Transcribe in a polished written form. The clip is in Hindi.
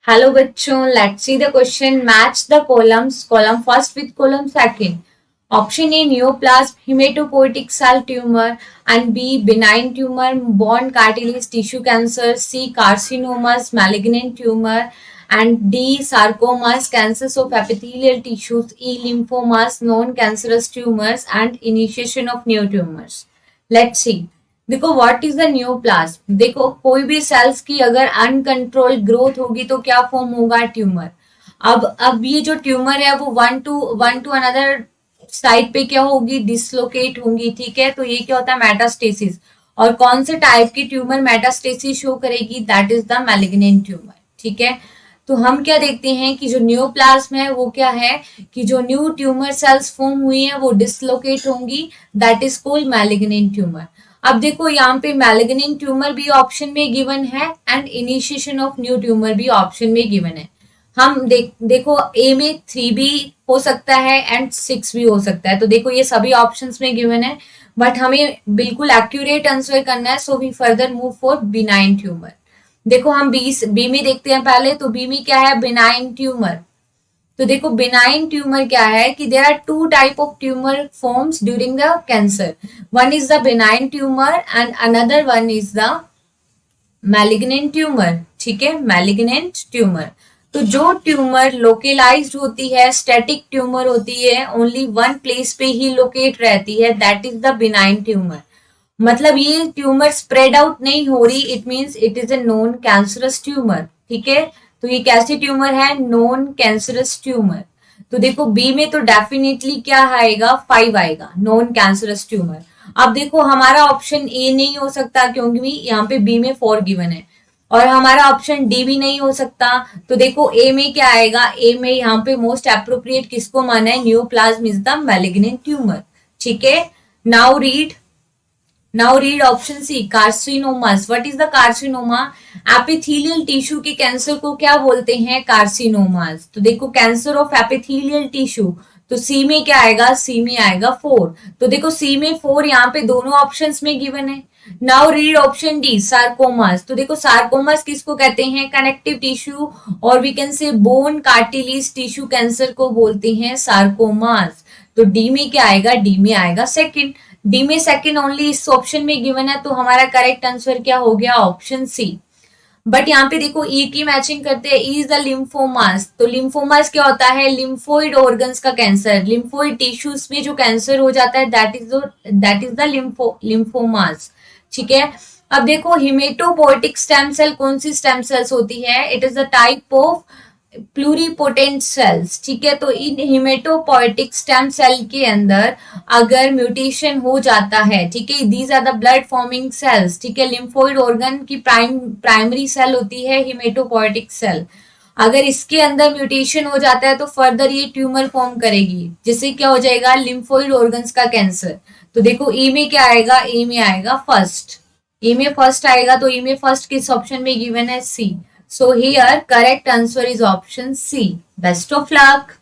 हेलो बच्चों, let's see the question. Match the columns, column first with column second. Option A neoplasm haematopoietic cell tumour and B benign tumour bone cartilage tissue cancer, C carcinomas malignant tumour and D sarcomas cancers of epithelial tissues, E lymphomas non cancerous tumours and initiation of new tumours. Let's see. देखो व्हाट इज द न्यूप्लाज्म। देखो कोई भी सेल्स की अगर अनकंट्रोल्ड ग्रोथ होगी तो क्या फॉर्म होगा? ट्यूमर। अब ये जो ट्यूमर है वो वन टू अनदर साइड पे क्या होगी? डिसलोकेट होंगी। ठीक है, तो ये क्या होता है? मेटास्टेसिस। और कौन से टाइप की ट्यूमर मेटास्टेसिस शो करेगी? That is the malignant tumour. ठीक है, तो हम क्या देखते हैं कि जो न्यूप्लाज्म है वो क्या है कि जो न्यू ट्यूमर सेल्स फॉर्म हुई है वो डिसलोकेट होंगी। That is called malignant tumour. अब देखो यहाँ पे मैलिग्नेंट ट्यूमर भी ऑप्शन में गिवन है and initiation of new tumour भी ऑप्शन में गिवन है। हम देखो ए में 3 भी हो सकता है एंड 6 भी हो सकता है। तो देखो ये सभी ऑप्शंस में गिवन है, बट हमें बिल्कुल एक्यूरेट आंसर करना है। So we further move for benign tumour. देखो हम बी में देखते हैं पहले। तो बी में क्या है? Benign tumour. तो देखो बिनाइन ट्यूमर क्या है कि there are two type of tumour forms during the cancer. One is the benign tumour and another one is the malignant tumour. ठीक है, मैलिग्नेंट ट्यूमर। तो जो ट्यूमर लोकेलाइज्ड होती है, स्टैटिक ट्यूमर होती है, ओनली वन प्लेस पे ही लोकेट रहती है, that is the benign tumour. मतलब ये ट्यूमर स्प्रेड आउट नहीं हो रही, it means it is a non cancerous tumour. ठीक है, तो ये कैसी ट्यूमर है? Non cancerous tumour. तो देखो बी में तो डेफिनेटली क्या आएगा? 5 आएगा, नॉन कैंसरस ट्यूमर। अब देखो हमारा ऑप्शन ए नहीं हो सकता क्योंकि यहाँ पे बी में 4 गिवन है, और हमारा ऑप्शन डी भी नहीं हो सकता। तो देखो ए में क्या आएगा? ए में यहाँ पे मोस्ट अप्रोप्रिएट किसको माना है? Neoplasm is the malignant tumour. ठीक है, now read option C carcinomas. What is the carcinoma? Epithelial tissue के कैंसर को क्या बोलते हैं? कार्सिनोमास। तो देखो कैंसर ऑफ एपिथेलियल टिश्यू, तो सी में क्या आएगा? सी में आएगा 4। तो देखो सी में 4 यहाँ पे दोनों ऑप्शंस में गिवन है। Now read option D sarcomas. तो देखो सार्कोमास किसको कहते हैं? कनेक्टिव टिश्यू, और we can say bone cartilage tissue cancer को बोलते हैं सार्कोमास। तो डी में क्या आएगा? डी में आएगा सेकंड। डी में सेकंड ओनली इस ऑप्शन में गिवन है, तो हमारा करेक्ट आंसर क्या हो गया? Option C. बट यहाँ पे देखो ई की मैचिंग करते हैं। E is the lymphomas. तो लिम्फोमास क्या होता है? लिम्फोइड ऑर्गन्स का कैंसर, लिम्फोइड टिश्यूज में जो कैंसर हो जाता है, दैट इज द लिम्फोमास। ठीक है, अब देखो हिमेटोपोइटिक स्टेम सेल कौन सी स्टेम सेल्स होती है? It is the type of pluripotent cells. ठीक है, तो इन हिमेटोपोइटिक स्टेम सेल के अंदर अगर म्यूटेशन हो जाता है, ठीक है, these are the blood forming cells. ठीक है, लिम्फोइड ऑर्गन की प्राइमरी सेल होती है हिमेटोपोइटिक सेल। अगर इसके अंदर म्यूटेशन हो जाता है तो फर्दर ये ट्यूमर फॉर्म करेगी, जिससे क्या हो जाएगा? लिम्फोइड ऑर्गन्स का कैंसर। तो देखो ई में क्या आएगा? ई में आएगा फर्स्ट। ई में फर्स्ट आएगा, तो ई में फर्स्ट किस ऑप्शन में गिवन है? सी। So here correct answer is option C. Best of luck.